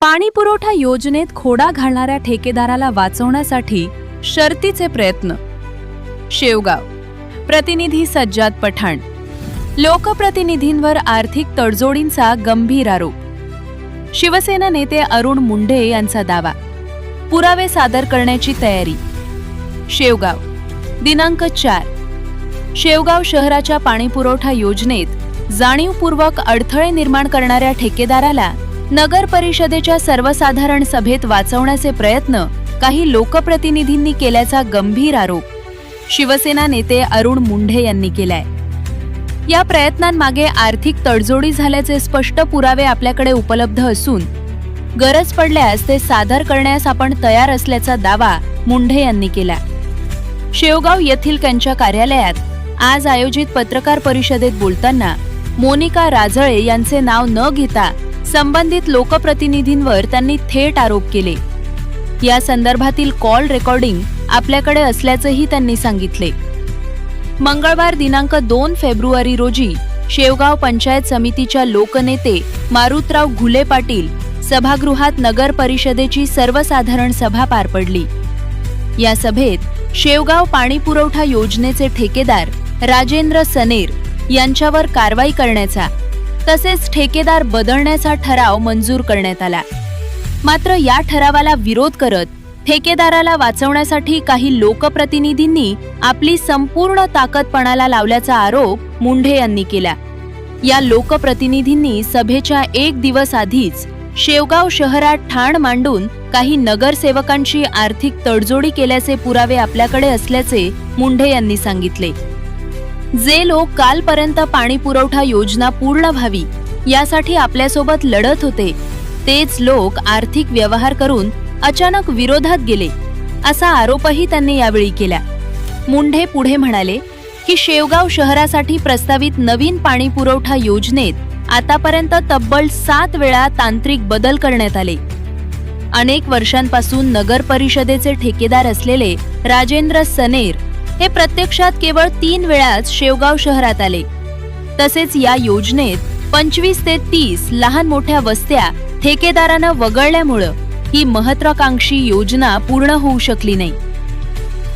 पाणी पुरवठा योजनेत खोडा घालणाऱ्या ठेकेदाराला वाचवण्यासाठी शर्तीचे प्रयत्न. शेवगाव. प्रतिनिधी सज्जाद पठाण. लोकप्रतिनिधींवर आर्थिक तडजोडींचा गंभीर आरोप. शिवसेना नेते अरुण मुंढे यांचा दावा. पुरावे सादर करण्याची तयारी. शेवगाव. दिनांक 4. शेवगाव शहराच्या पाणीपुरवठा योजनेत जाणीवपूर्वक अडथळे निर्माण करणाऱ्या ठेकेदाराला नगर परिषदेच्या सर्वसाधारण सभेत वाचवण्याचे प्रयत्न काही लोकप्रतिनिधींनी केल्याचा गंभीर आरोप शिवसेना नेते अरुण मुंढे यांनी केलाय. या प्रयत्नांमागे आर्थिक तडजोडी झाल्याचे स्पष्ट पुरावे आपल्याकडे उपलब्ध असून गरज पडल्यास ते सादर करण्यास आपण तयार असल्याचा दावा मुंढे यांनी केला. शेवगाव येथील त्यांच्या कार्यालयात आज आयोजित पत्रकार परिषदेत बोलताना मोनिका राजळे यांचे नाव न घेता संबंधित लोकप्रतिनिधींवर त्यांनी थेट आरोप केले. या संदर्भातील कॉल रेकॉर्डिंग आपल्याकडे असल्याचंही त्यांनी सांगितले. मंगळवार दिनांक 2 फेब्रुवारी रोजी शेवगाव पंचायत समितीच्या लोकनेते मारुतराव घुले पाटील सभागृहात नगर परिषदेची सर्वसाधारण सभा पार पडली. या सभेत शेवगाव पाणीपुरवठा योजनेचे ठेकेदार राजेंद्र सनेर यांच्यावर कारवाई करण्याचा तसेच ठेकेदार बदलण्याचा ठराव मंजूर करण्यात आला. मात्र या ठरावाला विरोध करत ठेकेदाराला वाचवण्यासाठी काही लोकप्रतिनिधींनी आपली संपूर्ण ताकद पणाला लावल्याचा आरोप मुंढे यांनी केला. या लोकप्रतिनिधींनी सभेच्या 1 दिवस आधीच शेवगाव शहरात ठाण मांडून काही नगरसेवकांची आर्थिक तडजोडी केल्याचे पुरावे आपल्याकडे असल्याचे मुंढे यांनी सांगितले. जे लोक कालपर्यंत पाणीपुरवठा योजना पूर्ण व्हावी यासाठी आपल्यासोबत लढत होते तेच लोक आर्थिक व्यवहार करून अचानक विरोधात गेले असा आरोपही त्यांनी यावेळी केला. मुंढे पुढे म्हणाले की शेवगाव शहरासाठी प्रस्तावित नवीन पाणीपुरवठा योजनेत आतापर्यंत तब्बल 7 वेळा तांत्रिक बदल करण्यात आले. अनेक वर्षांपासून नगर परिषदेचे ठेकेदार असलेले राजेंद्र सनेर हे प्रत्यक्षात केवळ 3 वेळाच शेवगाव शहरात आले. तसेच या योजनेत 25 ते 30 लहान मोठ्या वस्त्या ठेकेदारानं वगळल्यामुळं ही महत्वाकांक्षी योजना पूर्ण होऊ शकली नाही.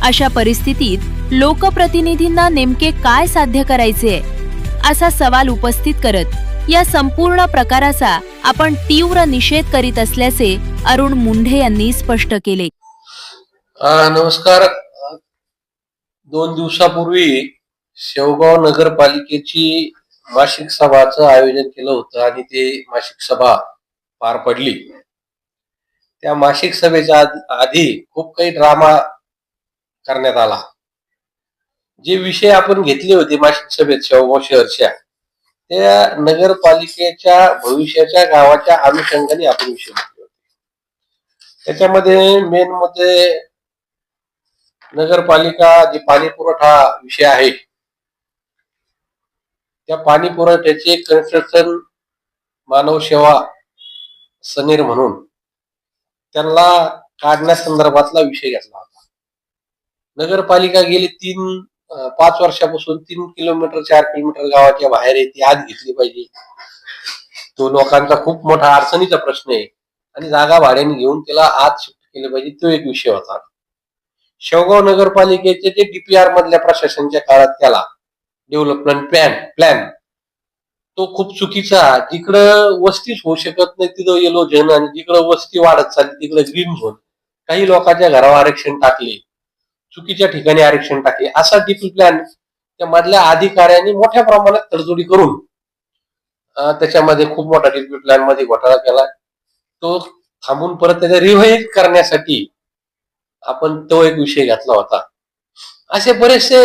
अशा परिस्थितीत लोकप्रतिनिधींना नेमके काय साध्य करायचे असा सवाल उपस्थित करत या संपूर्ण प्रकाराचा आपण तीव्र निषेध करीत असल्याचे अरुण मुंढे यांनी स्पष्ट केले. नमस्कार. 2 दिवसापूर्वी शेवगाव नगरपालिकेची मासिक सभाचं आयोजन केलं होतं आणि ते मासिक सभा पार पडली. त्या मासिक सभेच्या आधी खूप काही ड्रामा करण्यात आला. जे विषय आपण घेतले होते मासिक सभेत शेवगाव शहरच्या त्या नगरपालिकेच्या भविष्याच्या गावाच्या अनुषंगाने आपण विषय घेतले होते. त्याच्यामध्ये मेन मध्ये नगरपालिका जे पाणी पुरवठा विषय आहे त्या पाणी पुरवठ्याचे कन्स्ट्रक्शन मानव सेवा सनेर म्हणून त्यांना काढण्यासंदर्भातला विषय घेतला होता. नगरपालिका गेली 5 वर्षापासून 3 किलोमीटर 4 किलोमीटर गावाच्या बाहेर आहे ती आत घेतली पाहिजे. तो लोकांचा खूप मोठा अडचणीचा प्रश्न आहे आणि जागा भाड्याने घेऊन त्याला आत शिफ्ट केले पाहिजे तो एक विषय होता. शेवगाव नगरपालिकेचे जे डीपीआर मधल्या प्रशासनाच्या काळात त्याला डेव्हलपमेंट प्लॅन तो खूप चुकीचा. जिकडं वस्तीच होऊ शकत नाही तिथं येलो झोन आणि जिकडं वस्ती वाढत चालली तिकडे ग्रीन झोन. काही लोकांच्या घरावर आरक्षण टाकले, चुकीच्या ठिकाणी आरक्षण टाकले. असा डीपी प्लॅन त्या मधल्या अधिकाऱ्यांनी मोठ्या प्रमाणात तडजोडी करून त्याच्यामध्ये खूप मोठा डीपी प्लॅन मध्ये घोटाळा केला. तो थांबून परत त्याचा रिव्हाइज करण्यासाठी आपण तो एक विषय घेतला होता. असे बरेचसे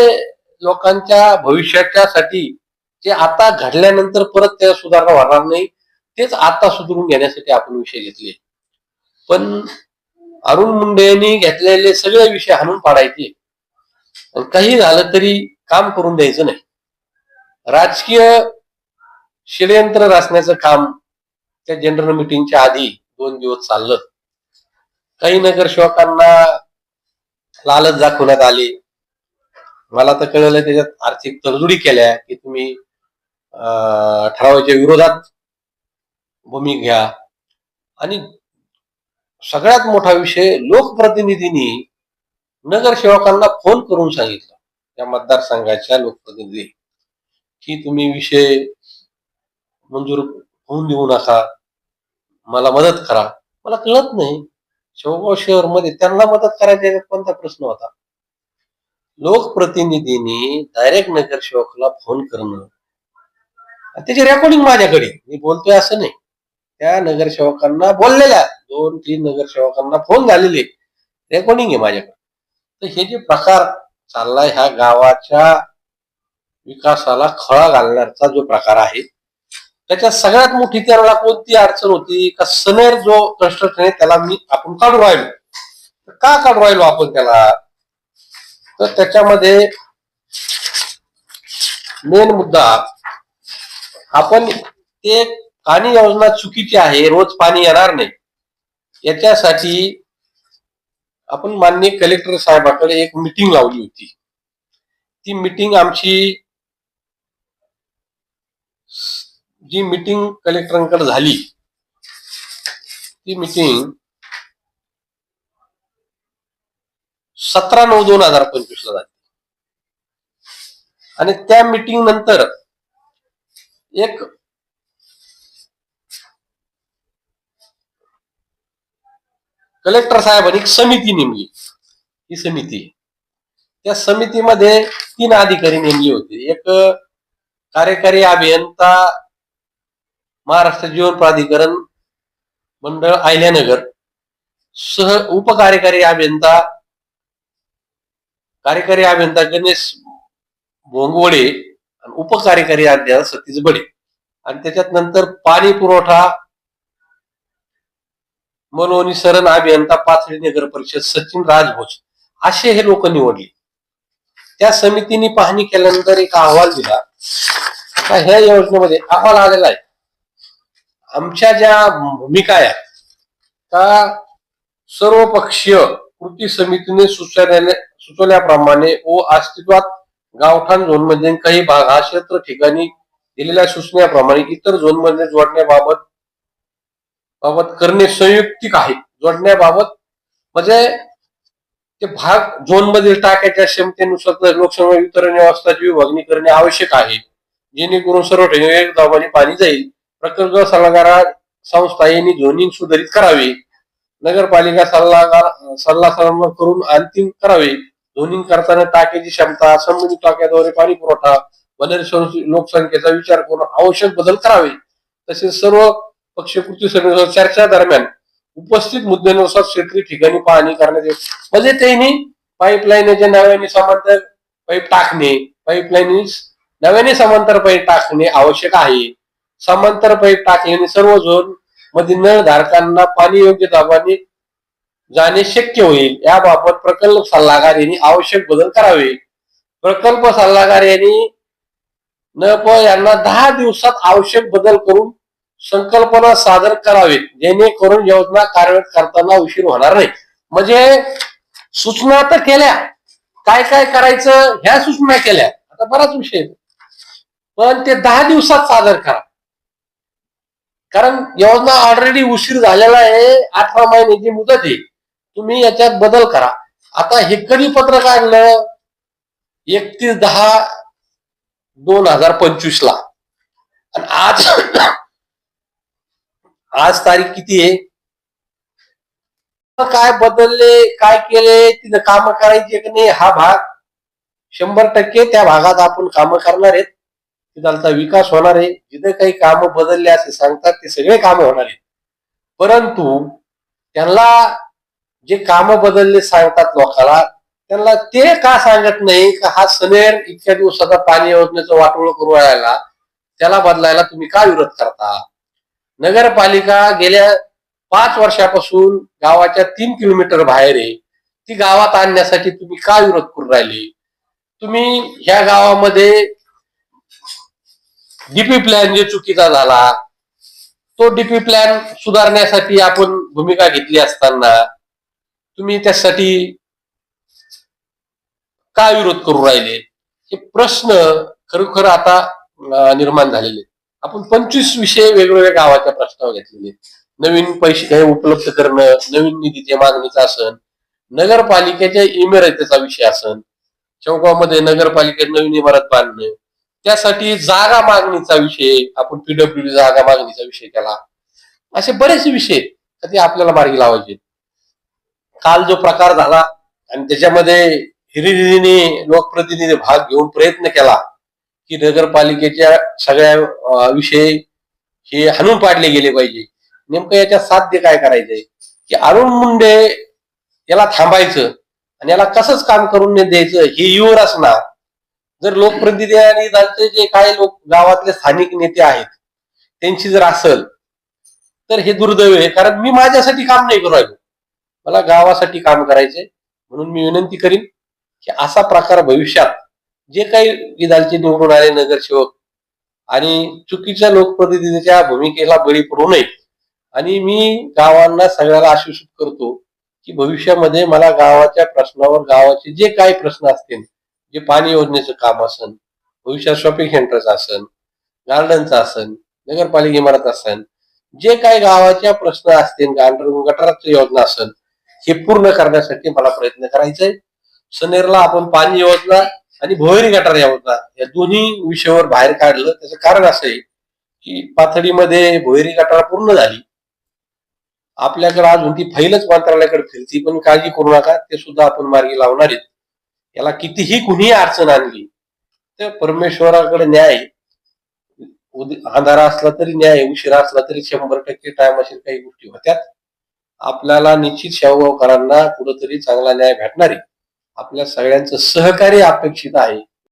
लोकांच्या भविष्याच्या साठी जे आता घडल्यानंतर परत त्या सुधारणा होणार नाही तेच आता सुधारून घेण्यासाठी आपण विषय घेतले. पण अरुण मुंढे यांनी घेतलेले सगळे विषय हाणून पाडायचे. काही झालं तरी काम करून द्यायचं नाही. राजकीय षडयंत्र रचण्याचं काम त्या जनरल मीटिंगच्या आधी 2 दिवस चाललं. काही नगरसेवकांना लालच दाखवण्यात आली. मला तर कळलं त्याच्यात आर्थिक तडजोडी केल्या की तुम्ही ठरावाच्या विरोधात भूमिका घ्या आणि सगळ्यात मोठा विषय, लोकप्रतिनिधींनी नगरसेवकांना फोन करून सांगितलं, त्या मतदारसंघाच्या लोकप्रतिनिधी, की तुम्ही विषय मंजूर होऊन देऊ नका, मला मदत करा. मला कळत नाही, शेवगाव शहर मध्ये त्यांना मदत करायचा याच्यात कोणता प्रश्न होता? लोकप्रतिनिधींनी डायरेक्ट नगरसेवकाला फोन करणं, त्याची रेकॉर्डिंग माझ्याकडे, मी बोलतोय असं नाही, त्या नगरसेवकांना बोललेल्या 2-3 नगरसेवकांना फोन झालेले, रेकॉर्डिंग आहे माझ्याकडे. तर हे जे प्रकार चाललाय, ह्या गावाच्या विकासाला खळा घालण्याचा जो प्रकार आहे, त्याच्यात सगळ्यात मोठी त्याला कोणती अडचण होती का, सनेर जो कन्स्ट्रक्शन आहे त्याला आपण काढून राहिलो. का काढून राहिलो आपण त्याला? तर त्याच्यामध्ये मेन मुद्दा, आपण ते पाणी योजना चुकीची आहे, रोज पाणी येणार नाही, याच्यासाठी आपण माननीय कलेक्टर साहेबाकडे एक मीटिंग लावली होती. ती मीटिंग आमची, जी मीटिंग कलेक्टरांकडे झाली, ती मीटिंग 17/9/2025 ला झाली. आणि त्या मीटिंग नंतर एक कलेक्टर साहेबांनी एक समिती नेमली. ही समिती, त्या समितीमध्ये 3 अधिकारी नेमले होते. एक कार्यकारी अभियंता, महाराष्ट्र जीवन प्राधिकरण मंडळ अहिल्यानगर, उपकार्यकारी अभियंता, कार्यकारी अभियंता गणेश भोंगवडे आणि उपकार्यकारी अभियंता सतीश बडे. आणि त्याच्यात नंतर पाणी पुरवठा मनोनी सरण अभियंता पाथरी नगर परिषद सचिन राजभोज, असे हे लोक निवडले. त्या समितीने पाहणी केल्यानंतर एक अहवाल दिला. ह्या योजनेमध्ये अहवाल आलेला आहे, आमच्या ज्या भूमिका आहेत का, सर्व पक्षीय कृती समितीने सुचवल्याप्रमाणे व अस्तित्वात गावठाण झोन मध्ये काही भाग हा क्षेत्र ठिकाणी दिलेल्या सूचनेप्रमाणे इतर झोन मध्ये जोडण्याबाबत करणे संयुक्तिक आहे. जोडण्याबाबत म्हणजे ते भाग झोन मधील टाक्याच्या क्षमतेनुसार लोकसभा वितरण व्यवस्थाची विभागणी करणे आवश्यक आहे, जेणेकरून सर्व ठिकाणी एक दाबाने पाणी जाईल. प्रकल्प सल्लागार संस्था यांनी झोनिंग सुधारित करावे, नगरपालिका सल्ला करून अंतिम करावे. झोनिंग करताना टाक्याची क्षमता, संबंधित टाक्याद्वारे पाणी पुरवठा, लोकसंख्येचा विचार करून आवश्यक बदल करावे. तसेच सर्व पक्षीय कृती समितीच्या चर्चा दरम्यान उपस्थित मुद्द्यानुसार क्षेत्रीय ठिकाणी पाहणी करण्यात येईल. म्हणजे त्यांनी पाईपलाईनच्या नव्याने समांतर पाईप टाकणे, पाईपलाईन नव्याने समांतर पाईप टाकणे आवश्यक आहे. समांतर पाईप टाकल्याने सर्व झोन मधील नळ धारकांना पाणी योग्य दाबाने जाणे शक्य होईल. याबाबत प्रकल्प सल्लागार यांनी आवश्यक बदल करावे. प्रकल्प सल्लागार यांनी नप यांना 10 दिवसात आवश्यक बदल करून संकल्पना सादर करावेत, जेणेकरून योजना कार्यान्वित करताना उशीर होणार नाही. म्हणजे सूचना तर केल्या, काय काय करायचं ह्या सूचना केल्या, आता बराच विषय, पण ते 10 दिवसात सादर करा. कारण योजना ऑलरेडी उशीर झालेला आहे, 18 महिन्याची मुदत आहे, तुम्ही याच्यात बदल करा. आता हे कधी पत्र काढलं? 31/10/2025 ला. आणि आज तारीख किती आहे? काय बदलले, काय केले, तिथं काम करायचे की नाही, हा भाग 100% त्या भागात आपण काम करणार आहेत, तिथलचा विकास होणार आहे. जिथे काही काम बदलले असे सांगतात ते सगळे काम होणार आहेत. परंतु त्यांना जे काम बदलले सांगतात लोकांना, त्यांना ते का सांगत नाही का हा सनेर इतक्या दिवसाचा पाणी योजनेचं वाटोळ करू राहिला, त्याला बदलायला तुम्ही का विरोध करता? नगरपालिका गेल्या 5 वर्षापासून गावाच्या 3 किलोमीटर बाहेर आहे, ती गावात आणण्यासाठी तुम्ही का विरोध करू राहिले? तुम्ही ह्या गावामध्ये डीपी प्लॅन जे चुकीचा झाला, तो डीपी प्लॅन सुधारण्यासाठी आपण भूमिका घेतली असताना तुम्ही त्यासाठी का विरोध करू राहिले? हे प्रश्न खरोखर आता निर्माण झालेले. आपण 25 विषय वेगवेगळ्या गावाच्या प्रश्नावर घेतलेले. नवीन पैसे काही उपलब्ध करणं, नवीन निधीच्या मागणीचा असन, नगरपालिकेच्या इमारतीचा विषय असन, शेवगावमध्ये नगरपालिकेत नवीन इमारत बांधणं, त्यासाठी जागा मागणीचा विषय, आपण पीडब्ल्यूडी जागा मागणीचा विषय केला. असे बरेचसे विषय ते आपल्याला मार्गी लावायचे. काल जो प्रकार झाला आणि त्याच्यामध्ये हिरिरीने लोकप्रतिनिधी भाग घेऊन प्रयत्न केला की नगरपालिकेच्या सगळ्या विषय हे हाणून पाडले गेले पाहिजे. नेमकं याच्यात साध्य काय करायचंय की अरुण मुंडे याला थांबायचं आणि याला कसंच काम करून द्यायचं हे युवर असणार. जर लोकप्रतिनिधी आणि जे काही लोक गावातले स्थानिक नेते आहेत त्यांची जर असेल तर हे दुर्दैव आहे. कारण मी माझ्यासाठी काम नाही करू राहिलो, मला गावासाठी काम करायचंय. म्हणून मी विनंती करीन की असा प्रकार भविष्यात जे काही विधानचे निवडून आले नगरसेवक आणि चुकीच्या लोकप्रतिनिधीच्या भूमिकेला बळी पडू नये. आणि मी गावांना सगळ्याला आश्वासित करतो की भविष्यामध्ये मला गावाच्या प्रश्नावर, गावाचे जे काही प्रश्न असतील, जे पाणी योजनेचं काम असन, भविष्यात शॉपिंग सेंटरचं असन, गार्डनचं असन, नगरपालिका इमारत असन, जे काही गावाच्या प्रश्न असतील, गटाराची योजना असेल, हे पूर्ण करण्यासाठी मला प्रयत्न करायचाय. सनेरला आपण पाणी योजना आणि भुयारी गटार योजना या दोन्ही विषयावर बाहेर काढलं. त्याचं कारण असं आहे की पाथडीमध्ये भुयारी गटार पूर्ण झाली, आपल्याकडे अजून ती फाईलच मंत्रालयाकडे फिरती, पण काळजी करू नका, ते सुद्धा आपण मार्गी लावणार आहेत. याला कितीही कुणीही अडचण आणली तर परमेश्वराकडे न्याय, अंधारा असला तरी न्याय, उशिरा असला तरी 100% टाइम असेल, काही गोष्टी होत्यात. आपल्याला निश्चित शेवगावकरांना कुठंतरी चांगला न्याय भेटणार आहे. आपल्या सगळ्यांचं सहकार्य अपेक्षित आहे.